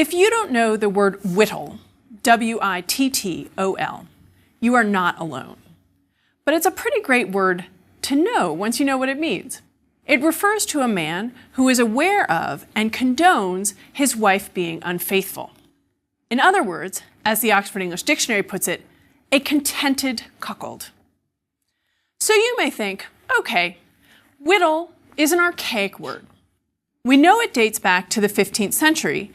If you don't know the word whittle, W-I-T-T-O-L, you are not alone. But it's a pretty great word to know once you know what it means. It refers to a man who is aware of and condones his wife being unfaithful. In other words, as the Oxford English Dictionary puts it, a contented cuckold. So you may think, okay, whittle is an archaic word. We know it dates back to the 15th century,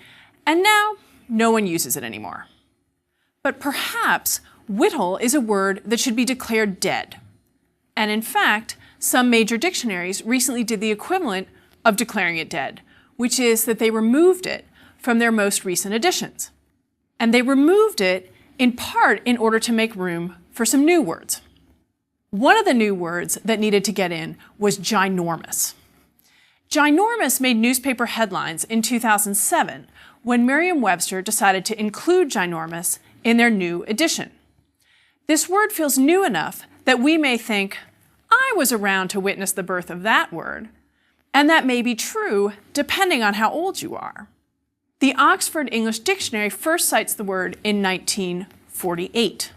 and now no one uses it anymore. But perhaps whittle is a word that should be declared dead. And in fact, some major dictionaries recently did the equivalent of declaring it dead, which is that they removed it from their most recent editions. And they removed it in part in order to make room for some new words. One of the new words that needed to get in was ginormous. Ginormous made newspaper headlines in 2007 when Merriam-Webster decided to include ginormous in their new edition. This word feels new enough that we may think, I was around to witness the birth of that word, and that may be true depending on how old you are. The Oxford English Dictionary first cites the word in 1948.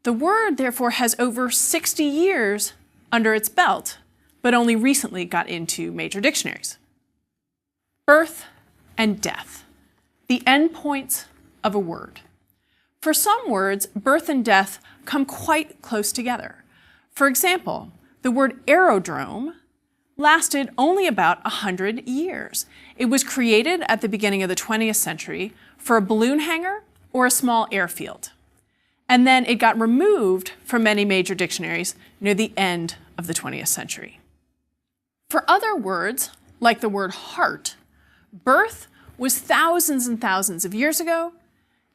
The word, therefore, has over 60 years under its belt, but only recently got into major dictionaries. Birth and death, the endpoints of a word. For some words, birth and death come quite close together. For example, the word aerodrome lasted only about 100 years. It was created at the beginning of the 20th century for a balloon hangar or a small airfield. And then it got removed from many major dictionaries near the end of the 20th century. For other words, like the word heart, birth was thousands and thousands of years ago,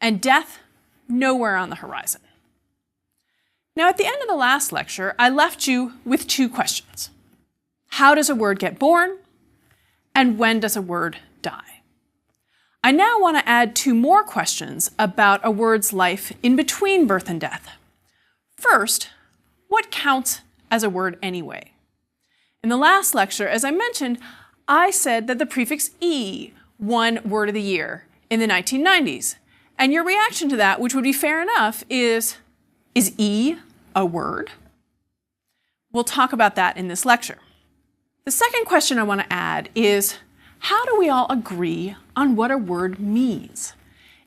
and death nowhere on the horizon. Now, at the end of the last lecture, I left you with two questions. How does a word get born? And when does a word die? I now want to add two more questions about a word's life in between birth and death. First, what counts as a word anyway? In the last lecture, as I mentioned, I said that the prefix E won Word of the Year in the 1990s. And your reaction to that, which would be fair enough, is E a word? We'll talk about that in this lecture. The second question I want to add is, how do we all agree on what a word means?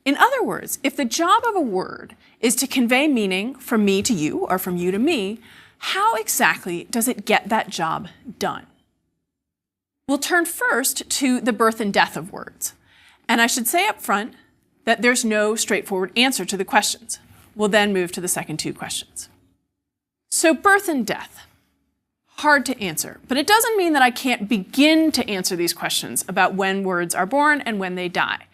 In other words, if the job of a word is to convey meaning from me to you or from you to me, how exactly does it get that job done? We'll turn first to the birth and death of words. And I should say up front that there's no straightforward answer to the questions. We'll then move to the second two questions. So birth and death. Hard to answer, but it doesn't mean that I can't begin to answer these questions about when words are born and when they die.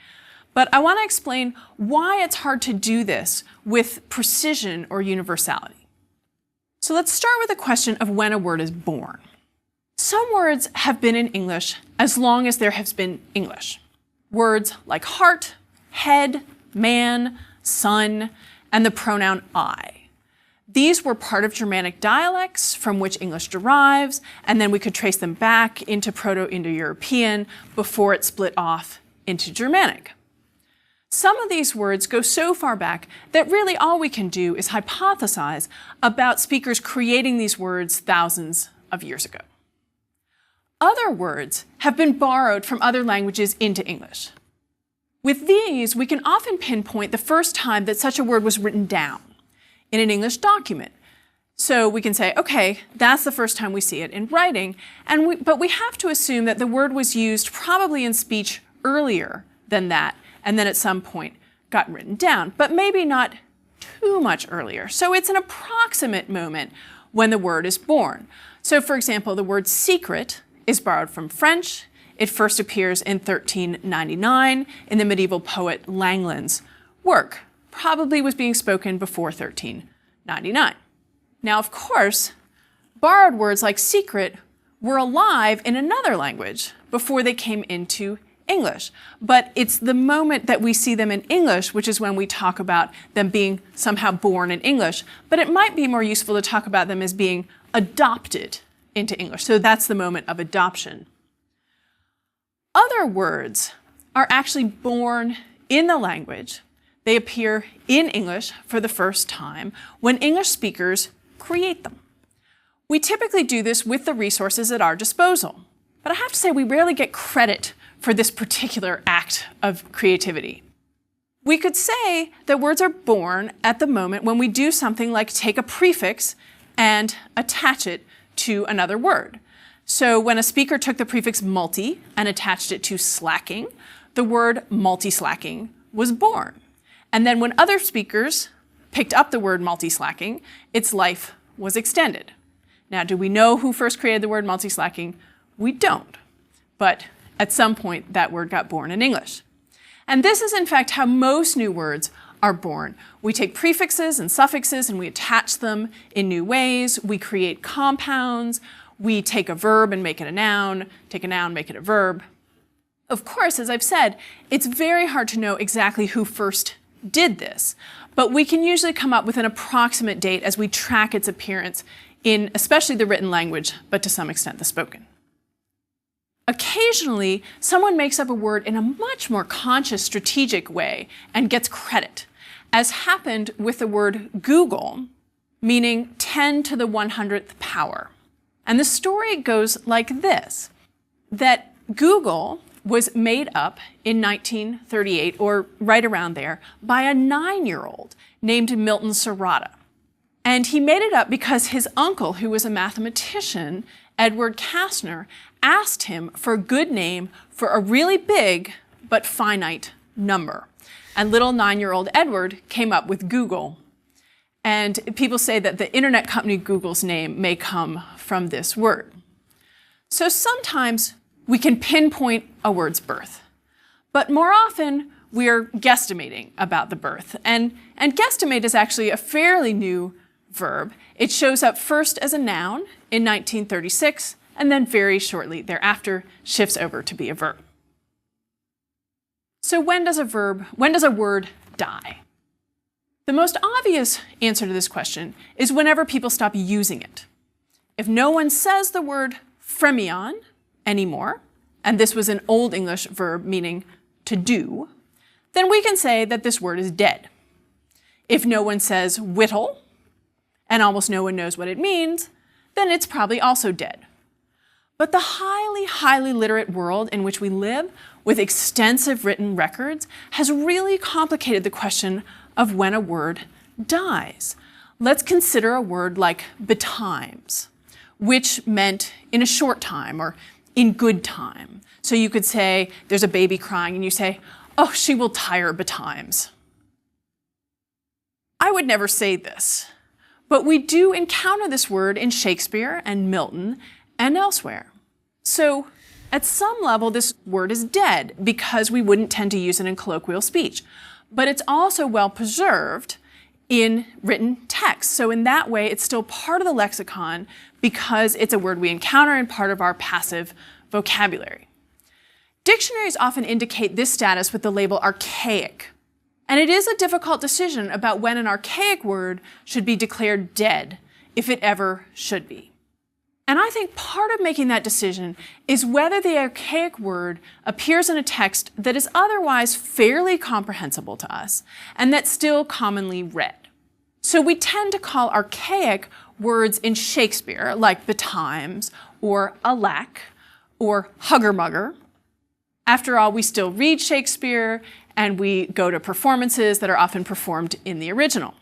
But I want to explain why it's hard to do this with precision or universality. So let's start with the question of when a word is born. Some words have been in English as long as there has been English. Words like heart, head, man, son, and the pronoun I. These were part of Germanic dialects from which English derives, and then we could trace them back into Proto-Indo-European before it split off into Germanic. Some of these words go so far back that really all we can do is hypothesize about speakers creating these words thousands of years ago. Other words have been borrowed from other languages into English. With these, we can often pinpoint the first time that such a word was written down in an English document. So we can say, okay, that's the first time we see it in writing, but we have to assume that the word was used probably in speech earlier than that, and then at some point got written down, but maybe not too much earlier. So it's an approximate moment when the word is born. So for example, the word secret is borrowed from French. It first appears in 1399 in the medieval poet Langland's work. Probably was being spoken before 1399. Now, of course, borrowed words like secret were alive in another language before they came into English. But it's the moment that we see them in English, which is when we talk about them being somehow born in English. But it might be more useful to talk about them as being adopted into English. So that's the moment of adoption. Other words are actually born in the language. They appear in English for the first time when English speakers create them. We typically do this with the resources at our disposal, but I have to say we rarely get credit for this particular act of creativity. We could say that words are born at the moment when we do something like take a prefix and attach it to another word. So when a speaker took the prefix multi and attached it to slacking, the word multi-slacking was born. And then when other speakers picked up the word multi-slacking, its life was extended. Now, do we know who first created the word multi-slacking? We don't. But at some point, that word got born in English. And this is, in fact, how most new words are born. We take prefixes and suffixes and we attach them in new ways. We create compounds. We take a verb and make it a noun, take a noun, make it a verb. Of course, as I've said, it's very hard to know exactly who first did this, but we can usually come up with an approximate date as we track its appearance in especially the written language, but to some extent the spoken. Occasionally, someone makes up a word in a much more conscious, strategic way and gets credit, as happened with the word Google, meaning 10 to the 100th power. And the story goes like this, that Google was made up in 1938, or right around there, by a 9-year-old named Milton Serrata. And he made it up because his uncle, who was a mathematician, Edward Kastner, asked him for a good name for a really big but finite number. And little 9-year-old Edward came up with Google. And people say that the internet company Google's name may come from this word. So sometimes we can pinpoint a word's birth, but more often we're guesstimating about the birth. And guesstimate is actually a fairly new verb. It shows up first as a noun in 1936, and then very shortly thereafter shifts over to be a verb. So when does a word die? The most obvious answer to this question is whenever people stop using it. If no one says the word "fremion" anymore, and this was an Old English verb meaning to do, then we can say that this word is dead. If no one says "whittle," and almost no one knows what it means, then it's probably also dead. But the highly, highly literate world in which we live, with extensive written records, has really complicated the question of when a word dies. Let's consider a word like betimes, which meant in a short time or in good time. So you could say there's a baby crying and you say, "Oh, she will tire betimes." I would never say this, but we do encounter this word in Shakespeare and Milton and elsewhere. So at some level, this word is dead because we wouldn't tend to use it in colloquial speech. But it's also well preserved in written text. So in that way, it's still part of the lexicon because it's a word we encounter and part of our passive vocabulary. Dictionaries often indicate this status with the label archaic. And it is a difficult decision about when an archaic word should be declared dead, if it ever should be. And I think part of making that decision is whether the archaic word appears in a text that is otherwise fairly comprehensible to us and that's still commonly read. So we tend to call archaic words in Shakespeare, like betimes or alack or hugger-mugger. After all, we still read Shakespeare and we go to performances that are often performed in the original.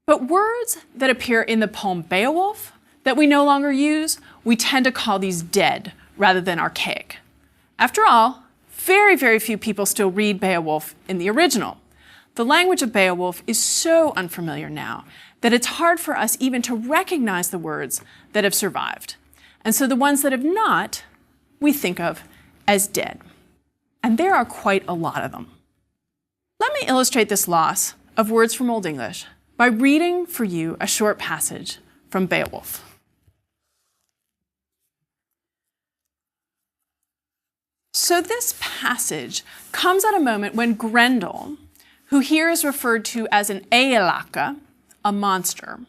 But words that appear in the poem Beowulf that we no longer use, we tend to call these dead rather than archaic. After all, very, very few people still read Beowulf in the original. The language of Beowulf is so unfamiliar now that it's hard for us even to recognize the words that have survived. And so the ones that have not, we think of as dead. And there are quite a lot of them. Let me illustrate this loss of words from Old English by reading for you a short passage from Beowulf. So this passage comes at a moment when Grendel, who here is referred to as an Eilaka, a monster,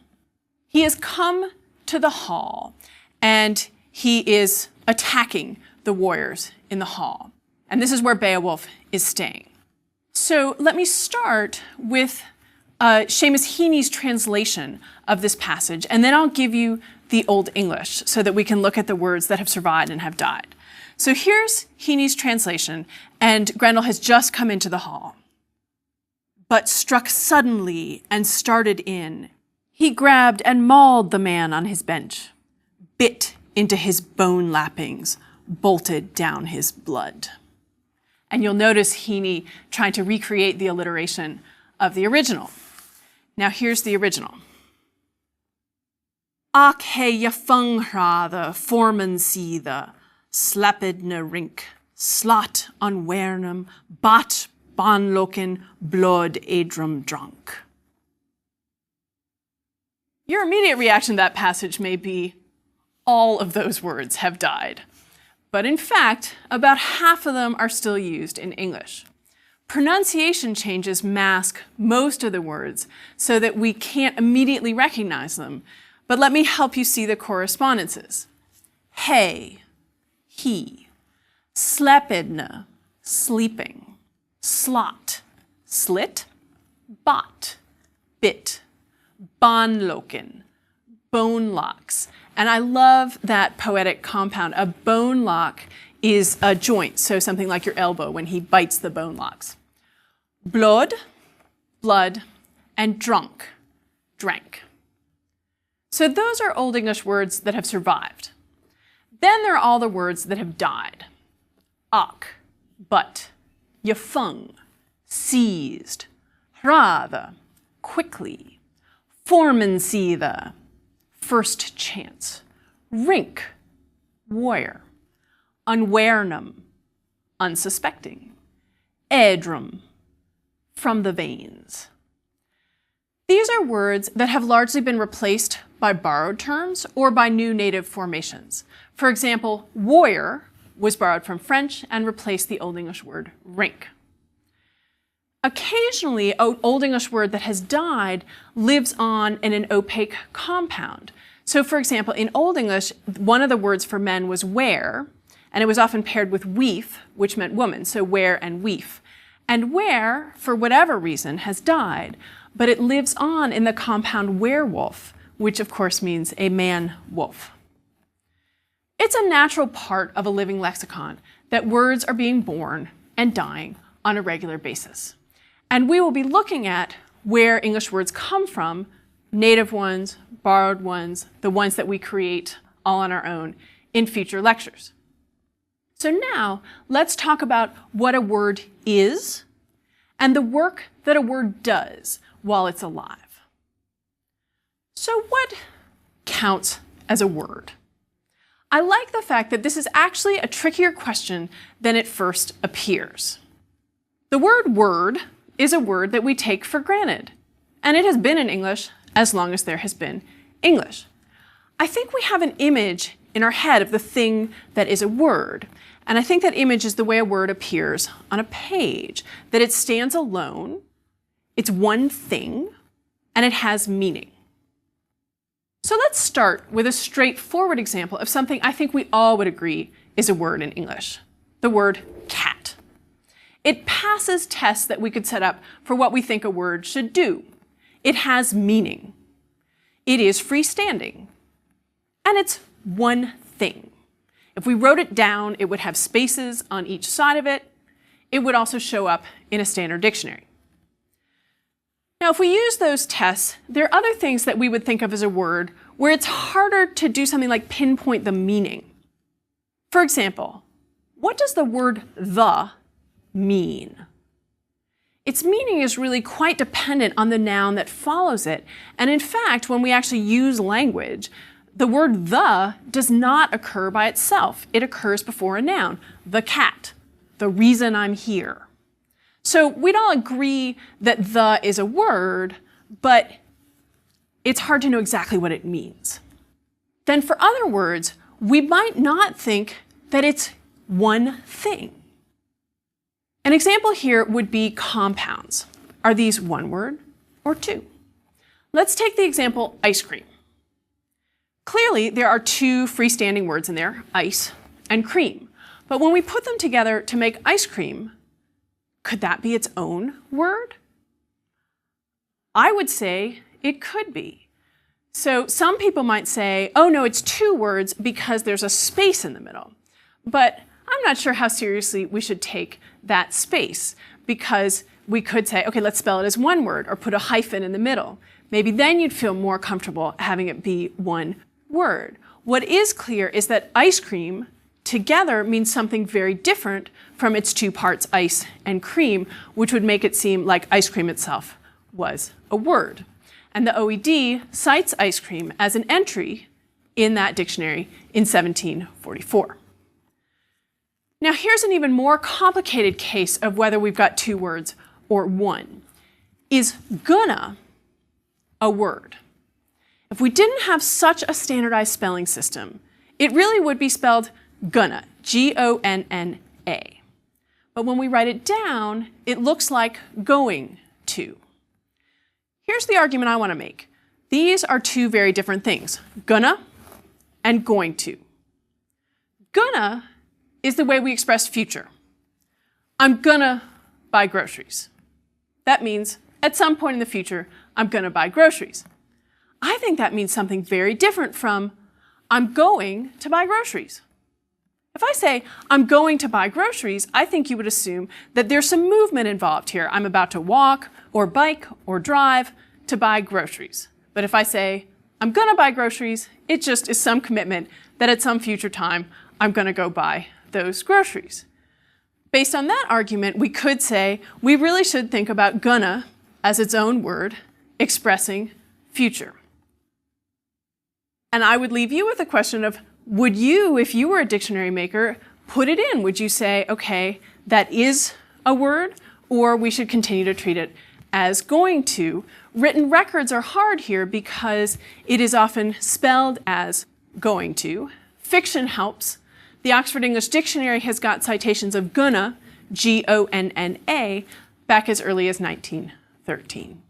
he has come to the hall and he is attacking the warriors in the hall. And this is where Beowulf is staying. So let me start with Seamus Heaney's translation of this passage, and then I'll give you the Old English so that we can look at the words that have survived and have died. So here's Heaney's translation, and Grendel has just come into the hall. But struck suddenly and started in, he grabbed and mauled the man on his bench, bit into his bone lappings, bolted down his blood. And you'll notice Heaney trying to recreate the alliteration of the original. Now here's the original. Ach he je fungrade formen side, slapped na rink, slot on wernum, bat banloken, blood edrum drunk. Your immediate reaction to that passage may be, all of those words have died. But in fact, about half of them are still used in English. Pronunciation changes mask most of the words so that we can't immediately recognize them. But let me help you see the correspondences. He, he, slepidne, sleeping, slot, slit, bot, bit, banloken, bone locks. And I love that poetic compound. A bone lock is a joint, so something like your elbow when he bites the bone locks. Blood, blood, and drunk, drank. So those are Old English words that have survived. Then there are all the words that have died. Ach, but, gefung, seized, hrade, quickly, formenside, first chance, rink, warrior, unwarenum, unsuspecting, edrum, from the veins. These are words that have largely been replaced by borrowed terms or by new native formations. For example, warrior was borrowed from French and replaced the Old English word rink. Occasionally, an Old English word that has died lives on in an opaque compound. So for example, in Old English, one of the words for men was were, and it was often paired with weef, which meant woman, so were and weef. And were, for whatever reason, has died, but it lives on in the compound werewolf, which of course means a man-wolf. It's a natural part of a living lexicon that words are being born and dying on a regular basis. And we will be looking at where English words come from, native ones, borrowed ones, the ones that we create all on our own in future lectures. So now let's talk about what a word is and the work that a word does while it's alive. So what counts as a word? I like the fact that this is actually a trickier question than it first appears. The word is a word that we take for granted, and it has been in English as long as there has been English. I think we have an image in our head of the thing that is a word, and I think that image is the way a word appears on a page, that it stands alone, it's one thing, and it has meaning. So let's start with a straightforward example of something I think we all would agree is a word in English, the word cat. It passes tests that we could set up for what we think a word should do. It has meaning. It is freestanding. And it's one thing. If we wrote it down, it would have spaces on each side of it. It would also show up in a standard dictionary. Now, if we use those tests, there are other things that we would think of as a word where it's harder to do something like pinpoint the meaning. For example, what does the word the mean? Its meaning is really quite dependent on the noun that follows it. And in fact, when we actually use language, the word the does not occur by itself. It occurs before a noun, the cat, the reason I'm here. So we'd all agree that the is a word, but it's hard to know exactly what it means. Then for other words, we might not think that it's one thing. An example here would be compounds. Are these one word or two? Let's take the example ice cream. Clearly, there are two freestanding words in there, ice and cream. But when we put them together to make ice cream, could that be its own word? I would say it could be. So some people might say, oh no, it's two words because there's a space in the middle. But I'm not sure how seriously we should take that space, because we could say, okay, let's spell it as one word or put a hyphen in the middle. Maybe then you'd feel more comfortable having it be one word. What is clear is that ice cream together means something very different from its two parts, ice and cream, which would make it seem like ice cream itself was a word. And the OED cites ice cream as an entry in that dictionary in 1744. Now here's an even more complicated case of whether we've got two words or one. Is gonna a word? If we didn't have such a standardized spelling system, it really would be spelled gonna, G-O-N-N-A. But when we write it down, it looks like going to. Here's the argument I want to make. These are two very different things, gonna and going to. Gonna is the way we express future. I'm gonna buy groceries. That means at some point in the future, I'm gonna buy groceries. I think that means something very different from I'm going to buy groceries. If I say I'm going to buy groceries, I think you would assume that there's some movement involved here. I'm about to walk or bike or drive to buy groceries. But if I say I'm gonna buy groceries, it just is some commitment that at some future time I'm gonna go buy those groceries. Based on that argument, we could say we really should think about gonna as its own word expressing future. And I would leave you with the question of, would you, if you were a dictionary maker, put it in? Would you say, okay, that is a word, or we should continue to treat it as going to? Written records are hard here because it is often spelled as going to. Fiction helps. The Oxford English Dictionary has got citations of gonna, G-O-N-N-A, back as early as 1913.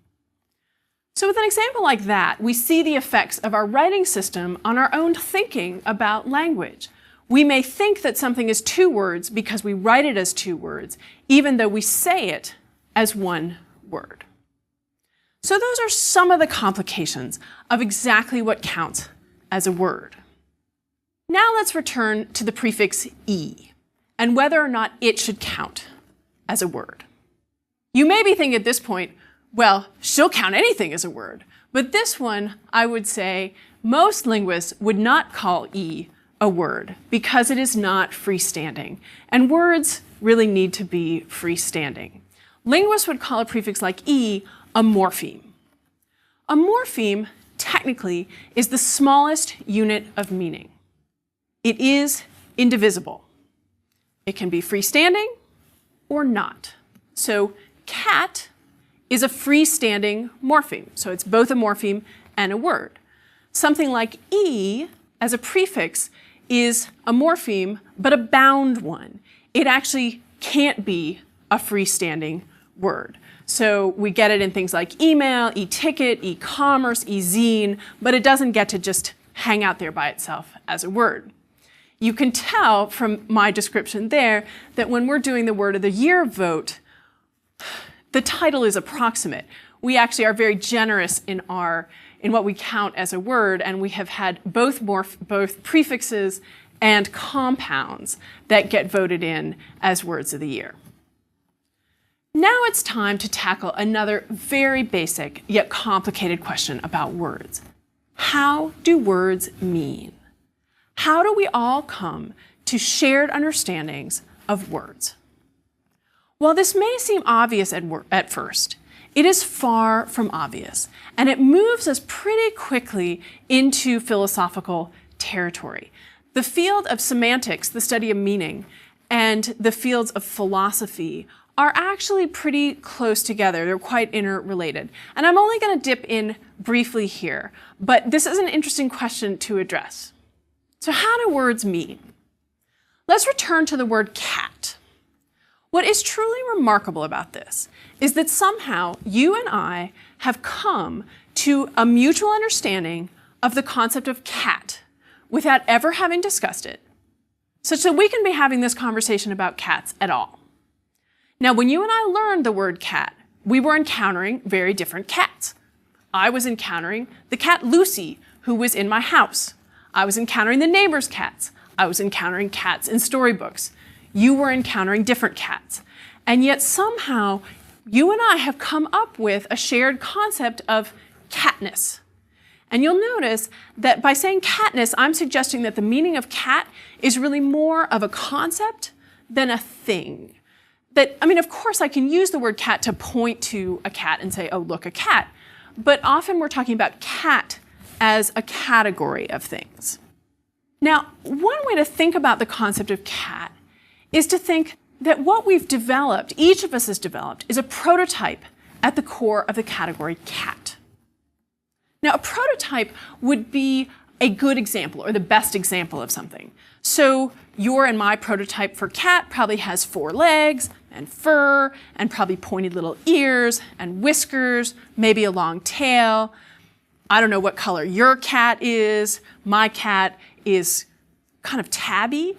So with an example like that, we see the effects of our writing system on our own thinking about language. We may think that something is two words because we write it as two words, even though we say it as one word. So those are some of the complications of exactly what counts as a word. Now let's return to the prefix E and whether or not it should count as a word. You may be thinking at this point, well, she'll count anything as a word. But this one, I would say, most linguists would not call E a word because it is not freestanding. And words really need to be freestanding. Linguists would call a prefix like E a morpheme. A morpheme, technically, is the smallest unit of meaning. It is indivisible. It can be freestanding or not. So cat is a freestanding morpheme. So it's both a morpheme and a word. Something like E as a prefix is a morpheme, but a bound one. It actually can't be a freestanding word. So we get it in things like email, e-ticket, e-commerce, e-zine, but it doesn't get to just hang out there by itself as a word. You can tell from my description there that when we're doing the Word of the Year vote, the title is approximate. We actually are very generous in what we count as a word, and we have had both prefixes and compounds that get voted in as words of the year. Now it's time to tackle another very basic yet complicated question about words. How do words mean? How do we all come to shared understandings of words? While this may seem obvious at first, it is far from obvious, and it moves us pretty quickly into philosophical territory. The field of semantics, the study of meaning, and the fields of philosophy are actually pretty close together. They're quite interrelated. And I'm only going to dip in briefly here, but this is an interesting question to address. So how do words mean? Let's return to the word cat. What is truly remarkable about this is that somehow you and I have come to a mutual understanding of the concept of cat without ever having discussed it, such that we can be having this conversation about cats at all. Now, when you and I learned the word cat, we were encountering very different cats. I was encountering the cat Lucy, who was in my house. I was encountering the neighbor's cats. I was encountering cats in storybooks. You were encountering different cats. And yet somehow, you and I have come up with a shared concept of catness. And you'll notice that by saying catness, I'm suggesting that the meaning of cat is really more of a concept than a thing. Of course, I can use the word cat to point to a cat and say, oh, look, a cat. But often we're talking about cat as a category of things. Now, one way to think about the concept of cat is to think that what we've developed, each of us has developed, is a prototype at the core of the category cat. Now, a prototype would be a good example or the best example of something. So your and my prototype for cat probably has 4 legs and fur and probably pointy little ears and whiskers, maybe a long tail. I don't know what color your cat is. My cat is kind of tabby,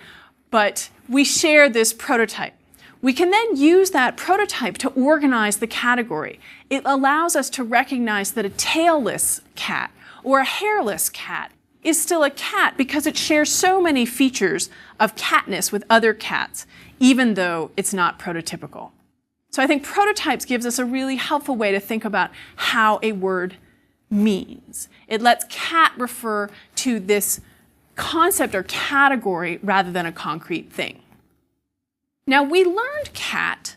but we share this prototype. We can then use that prototype to organize the category. It allows us to recognize that a tailless cat or a hairless cat is still a cat because it shares so many features of catness with other cats, even though it's not prototypical. So I think prototypes gives us a really helpful way to think about how a word means. It lets cat refer to this concept or category rather than a concrete thing. Now, we learned cat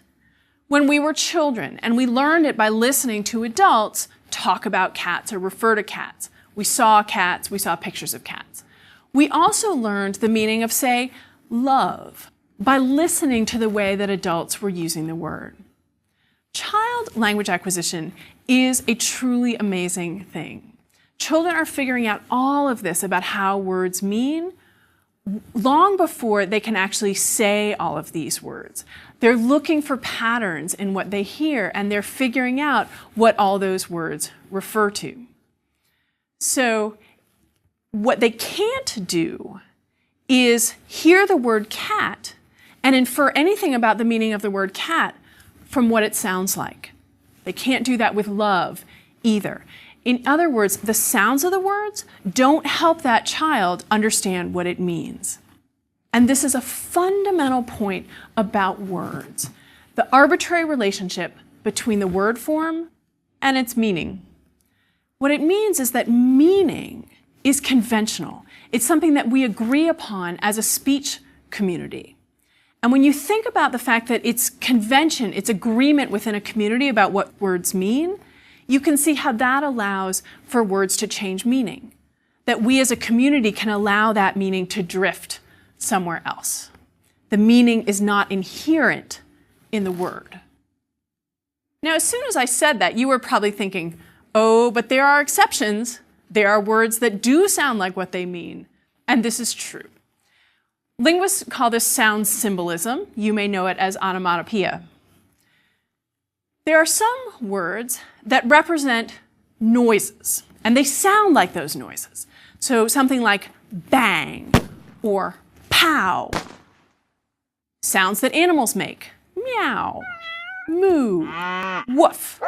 when we were children, and we learned it by listening to adults talk about cats or refer to cats. We saw cats, we saw pictures of cats. We also learned the meaning of, say, love by listening to the way that adults were using the word. Child language acquisition is a truly amazing thing. Children are figuring out all of this about how words mean long before they can actually say all of these words. They're looking for patterns in what they hear, and they're figuring out what all those words refer to. So what they can't do is hear the word cat and infer anything about the meaning of the word cat from what it sounds like. They can't do that with love either. In other words, the sounds of the words don't help that child understand what it means. And this is a fundamental point about words, the arbitrary relationship between the word form and its meaning. What it means is that meaning is conventional. It's something that we agree upon as a speech community. And when you think about the fact that it's convention, it's agreement within a community about what words mean, you can see how that allows for words to change meaning, that we as a community can allow that meaning to drift somewhere else. The meaning is not inherent in the word. Now, as soon as I said that, you were probably thinking, oh, but there are exceptions. There are words that do sound like what they mean, and this is true. Linguists call this sound symbolism. You may know it as onomatopoeia. There are some words that represent noises, and they sound like those noises. So something like bang or pow, sounds that animals make, meow, moo, woof.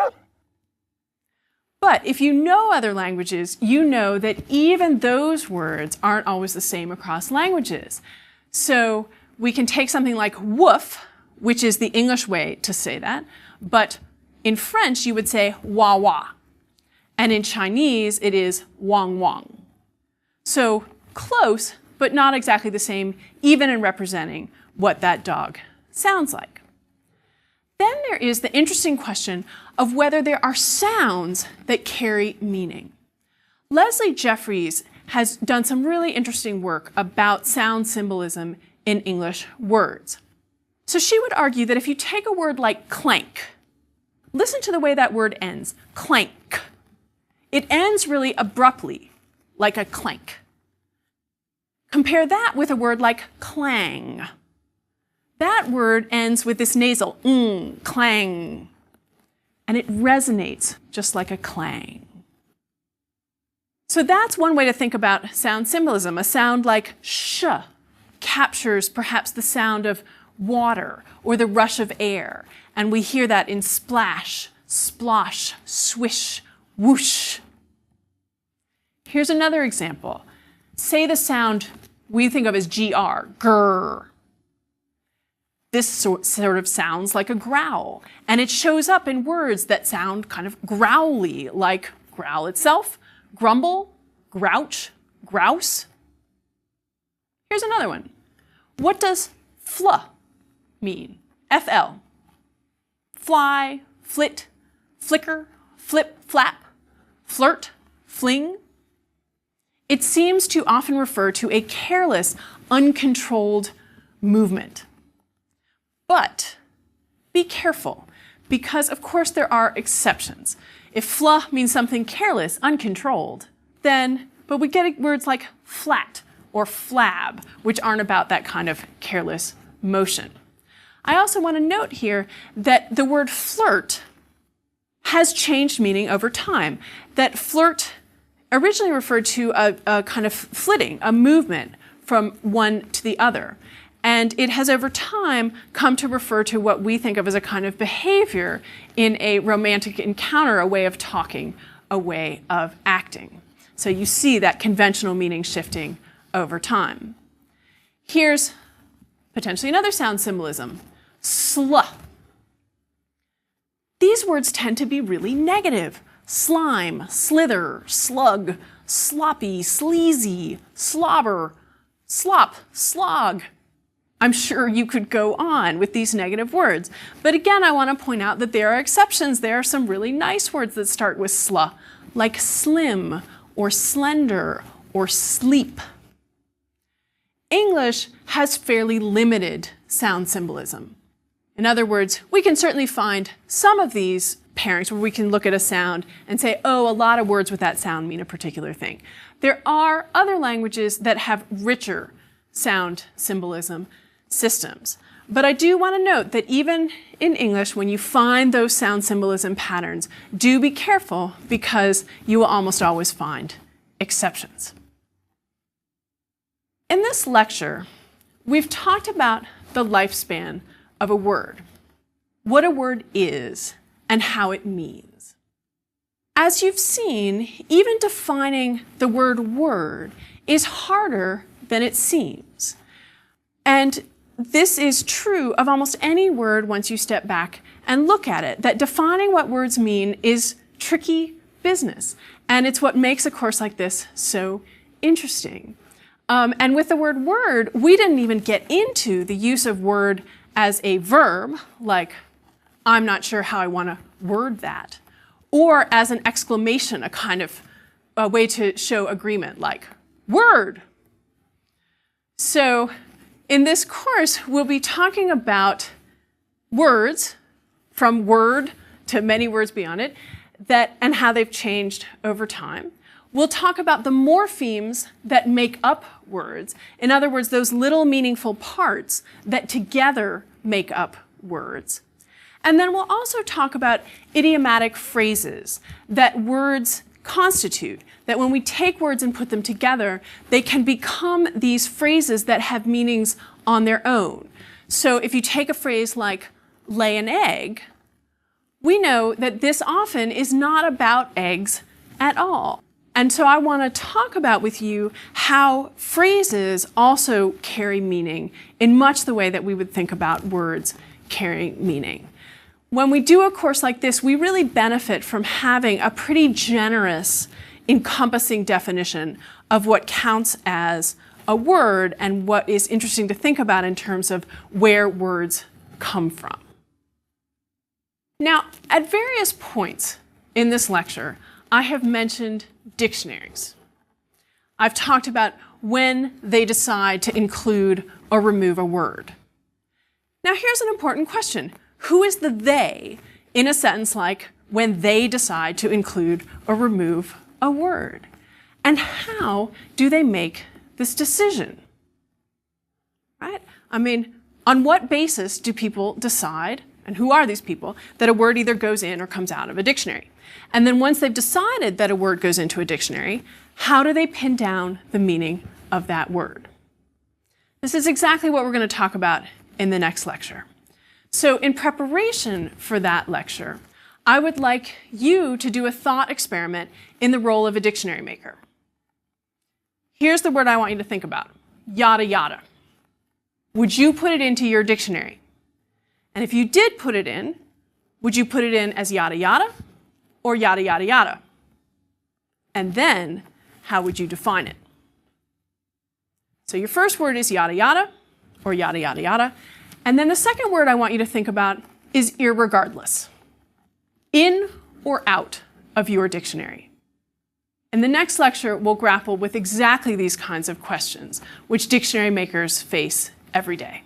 But if you know other languages, you know that even those words aren't always the same across languages. So we can take something like woof, which is the English way to say that, but in French you would say wah wah. And in Chinese it is wang wang. So close, but not exactly the same, even in representing what that dog sounds like. Then there is the interesting question of whether there are sounds that carry meaning. Leslie Jeffries has done some really interesting work about sound symbolism in English words. So she would argue that if you take a word like clank, listen to the way that word ends, clank. It ends really abruptly, like a clank. Compare that with a word like clang. That word ends with this nasal, clang, and it resonates just like a clang. So that's one way to think about sound symbolism. A sound like sh captures perhaps the sound of water or the rush of air, and we hear that in splash, splosh, swish, whoosh. Here's another example. Say the sound we think of as GR, grr. This sort of sounds like a growl, and it shows up in words that sound kind of growly, like growl itself, grumble, grouch, grouse. Here's another one. What does fl mean? FL. Fly, flit, flicker, flip, flap, flirt, fling. It seems to often refer to a careless, uncontrolled movement. But be careful, because of course there are exceptions. If fl means something careless, uncontrolled, but we get words like flat or flab, which aren't about that kind of careless motion. I also want to note here that the word flirt has changed meaning over time. That flirt originally referred to a kind of flitting, a movement from one to the other. And it has over time come to refer to what we think of as a kind of behavior in a romantic encounter, a way of talking, a way of acting. So you see that conventional meaning shifting over time. Here's potentially another sound symbolism, sl. These words tend to be really negative. Slime, slither, slug, sloppy, sleazy, slobber, slop, slog. I'm sure you could go on with these negative words. But again, I want to point out that there are exceptions. There are some really nice words that start with sl, like slim or slender or sleep. English has fairly limited sound symbolism. In other words, we can certainly find some of these pairings where we can look at a sound and say, oh, a lot of words with that sound mean a particular thing. There are other languages that have richer sound symbolism systems. But I do want to note that even in English, when you find those sound symbolism patterns, do be careful because you will almost always find exceptions. In this lecture, we've talked about the lifespan of a word, what a word is, and how it means. As you've seen, even defining the word word is harder than it seems. And this is true of almost any word once you step back and look at it, that defining what words mean is tricky business. And it's what makes a course like this so interesting. And with the word word, we didn't even get into the use of word as a verb, like, I'm not sure how I want to word that, or as an exclamation, a kind of a way to show agreement, like, word. So in this course, we'll be talking about words, from word to many words beyond it, and how they've changed over time. We'll talk about the morphemes that make up words. In other words, those little meaningful parts that together make up words. And then we'll also talk about idiomatic phrases that words constitute, that when we take words and put them together, they can become these phrases that have meanings on their own. So if you take a phrase like lay an egg, we know that this often is not about eggs at all. And so I want to talk about with you how phrases also carry meaning in much the way that we would think about words carrying meaning. When we do a course like this, we really benefit from having a pretty generous, encompassing definition of what counts as a word and what is interesting to think about in terms of where words come from. Now, at various points in this lecture, I have mentioned dictionaries. I've talked about when they decide to include or remove a word. Now, here's an important question. Who is the they in a sentence like when they decide to include or remove a word? And how do they make this decision? Right? I mean, on what basis do people decide, and who are these people, that a word either goes in or comes out of a dictionary? And then once they've decided that a word goes into a dictionary, how do they pin down the meaning of that word? This is exactly what we're going to talk about in the next lecture. So in preparation for that lecture, I would like you to do a thought experiment in the role of a dictionary maker. Here's the word I want you to think about: yada yada. Would you put it into your dictionary? And if you did put it in, would you put it in as yada yada or yada yada yada? And then, how would you define it? So your first word is yada yada or yada yada yada. And then the second word I want you to think about is irregardless. In or out of your dictionary. In the next lecture, we'll grapple with exactly these kinds of questions, which dictionary makers face every day.